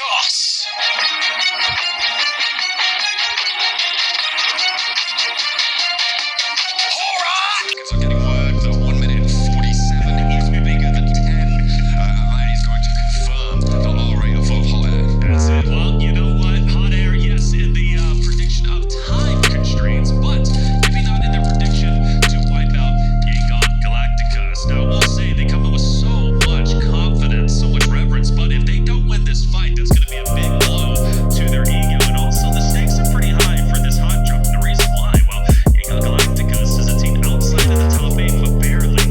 Goss. Horror! I'm getting word that 1 minute and 47 is bigger than 10. That is going to confirm the R rate of hot air. That's it. Well, you know what? Hot air, yes, in the prediction of time constraints, but maybe not in their prediction to wipe out Yengon Galacticos. Now, we'll say they come in with so much confidence, so much reverence, but if they don't win this fight, that's going to be a big blow to their ego. And also, the stakes are pretty high for this hot jump. And the reason why, well, Yengon Galacticos is a team outside of the top 8, but barely,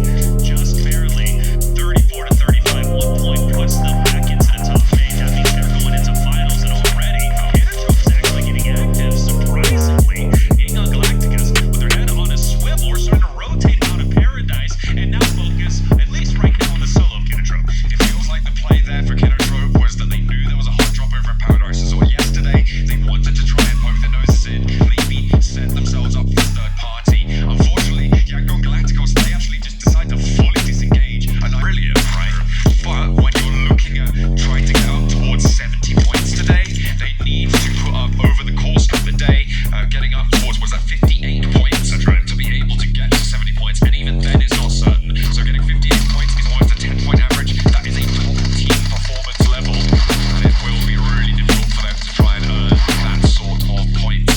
just barely, 34 to 35. 1 point puts them back into the top 8. That means they're going into finals, and already, Canatrop's actually getting active. Surprisingly, Yengon Galacticos, with their head on a swivel, are starting to rotate out of paradise, and now focus, at least right now, on the solo of Canatrop. It feels like the play there for Kenotrope was that they knew there was a hot drop over in Paradise. So yesterday, they wanted to try and poke their noses in, maybe set themselves up for third party. Unfortunately, Yangon Galacticos, they actually just decide to fully disengage. And brilliant, right? But when you're looking at trying to get up towards 70 points today, they need to put up over the course of the day, getting up towards, was that 58 points? That's right. To be able to get to 70 points, and even then it's not certain. So getting 58 points is almost a 10-point average. That is a top team performance level, and it will be really difficult for them to try and earn that sort of points.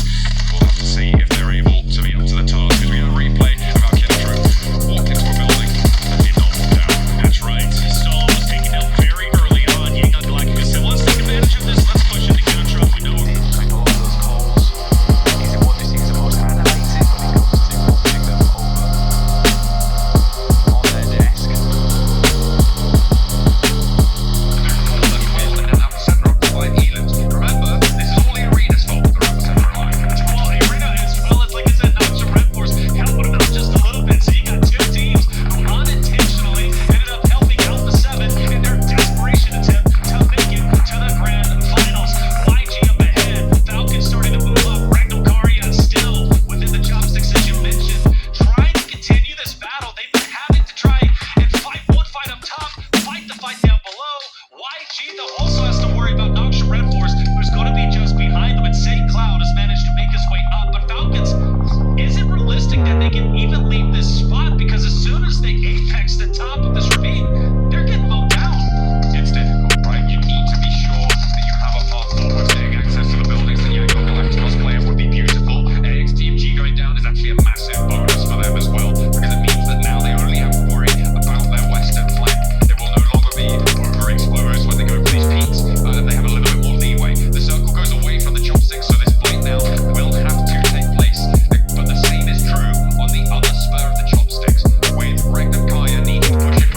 We'll have to see if they're able to be up to the task, because we got a replay about Kenotrope walked into a building and did not walk down. That's right. Stall was taken out very early on. Yengon Galacticos said, let's take advantage of this. Let's push into Canatrop. We know Between all of those calls, is it what they see as the most animated when it comes to putting them over on their desk? Remember, this is all the arena's fault. The epicenter alive. well, Arena as well as, like I said, not some Red Force helping them out just a little bit. So you got two teams who unintentionally ended up helping out the 7 in their desperation attempt to make it to the grand finals. YG up ahead, Falcon starting to move up, Ragnar Karya still within the chopsticks as you mentioned, trying to continue this battle. They've been having to try and fight one fight up top, fight the fight down below. YG though also has to worry about Noxious Red Force, who's going to be just behind them, and St. Cloud has managed to make his way up, but Falcons, is it realistic that they can even leave this spot? Because as soon as they apex the top of this ravine, they're getting mowed down. It's difficult, right? You need to be sure that you have a path forward. Getting access to the buildings that Yangon Galacticos play would be beautiful. AX Team G going down is actually a massive bonus for them as well, because it means that now they only have to worry about their western flank. They will no longer be overexposed when they go for these peaks. They have a little bit more leeway. The circle goes away from the chopsticks, so this fight now will have to take place. But the same is true on the other spur of the chopsticks, with Ragnar Karya needing to push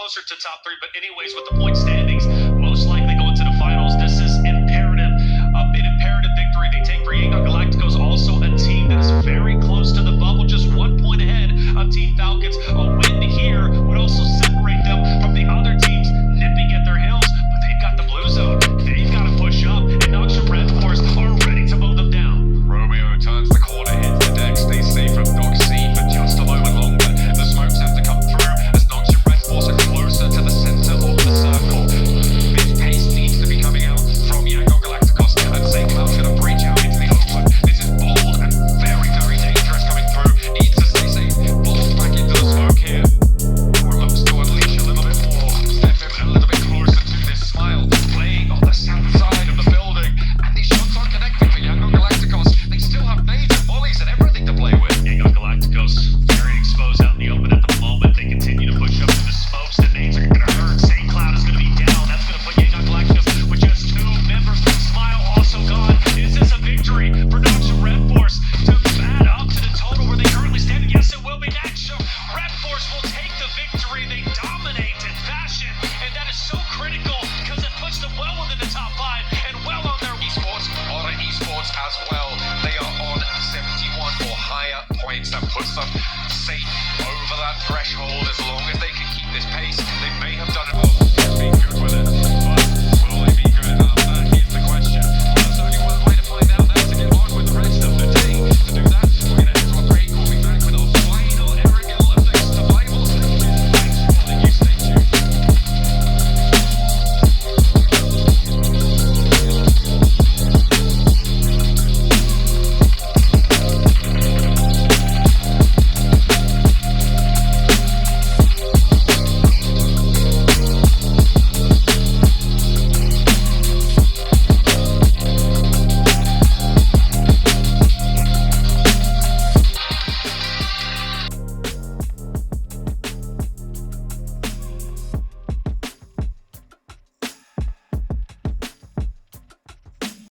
closer to top 3. But anyways, with the point standings, most likely going to the finals. This is imperative, an imperative victory they take for Yangon Galacticos. Also a team that is very close to the bubble, just 1 point ahead of Team Falcons.